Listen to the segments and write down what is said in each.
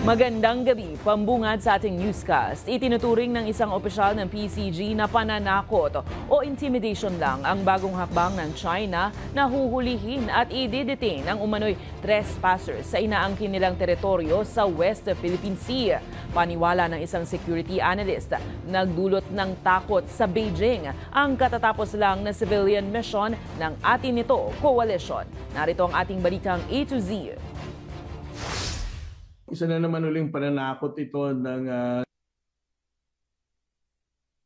Magandang gabi, pambungad sa ating newscast. Itinuturing ng isang opisyal ng PCG na pananakot o intimidation lang ang bagong hakbang ng China na huhulihin at i-detain ang umano'y trespassers sa inaangkin nilang teritoryo sa West Philippine Sea. Paniwala ng isang security analyst, nagdulot ng takot sa Beijing ang katatapos lang na civilian mission ng atin nito coalition. Narito ang ating balitang A to Z. Isa na naman uling pananakot ito ng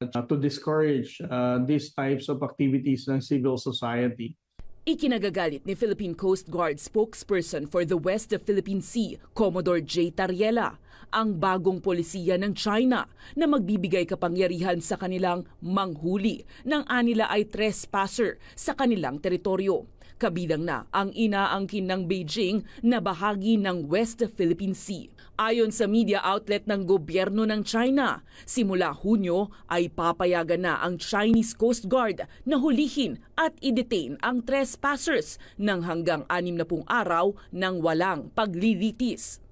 to discourage these types of activities ng civil society. Ikinagagalit ni Philippine Coast Guard spokesperson for the West Philippine Sea, Commodore J. Tariela, ang bagong polisiya ng China na magbibigay kapangyarihan sa kanilang manghuli ng anila ay trespasser sa kanilang teritoryo. Kabilang na ang inaangkin ng Beijing na bahagi ng West Philippine Sea. Ayon sa media outlet ng gobyerno ng China, simula Hunyo ay papayagan na ang Chinese Coast Guard na hulihin at i-detain ang trespassers ng hanggang 60 araw nang walang paglilitis.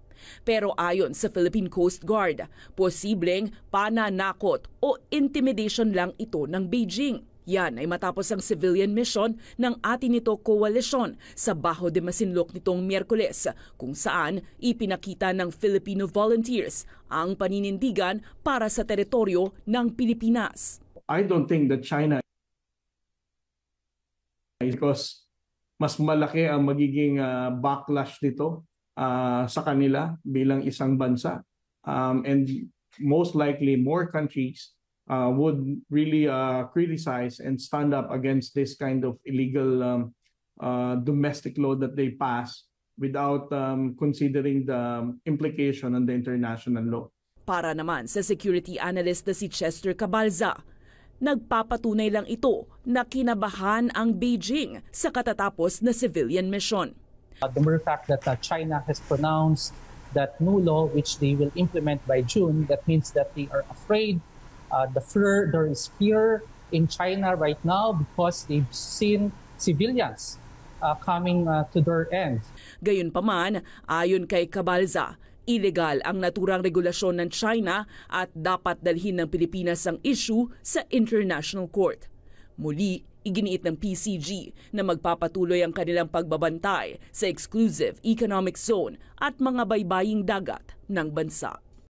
Pero ayon sa Philippine Coast Guard, posibleng pananakot o intimidation lang ito ng Beijing. Yan ay matapos ang civilian mission ng atin nito coalition sa Bajo de Masinloc nitong Miyerkules, kung saan ipinakita ng Filipino volunteers ang paninindigan para sa teritoryo ng Pilipinas. I don't think that China, because mas malaki ang magiging backlash nito sa kanila bilang isang bansa, and most likely more countries would really criticize and stand up against this kind of illegal domestic law that they pass without considering the implication on the international law. Para naman sa security analyst na si Chester Cabalza, nagpapatunay lang ito na kinabahan ang Beijing sa katatapos na civilian mission. The mere fact that China has pronounced that new law which they will implement by June, that means that they are afraid. There is fear in China right now because they've seen civilians coming to their end. Gayunpaman, ayon kay Cabalza, illegal ang naturang regulasyon ng China at dapat dalhin ng Pilipinas ang issue sa International Court. Muli, iginiit ng PCG na magpapatuloy ang kanilang pagbabantay sa exclusive economic zone at mga baybaying dagat ng bansa.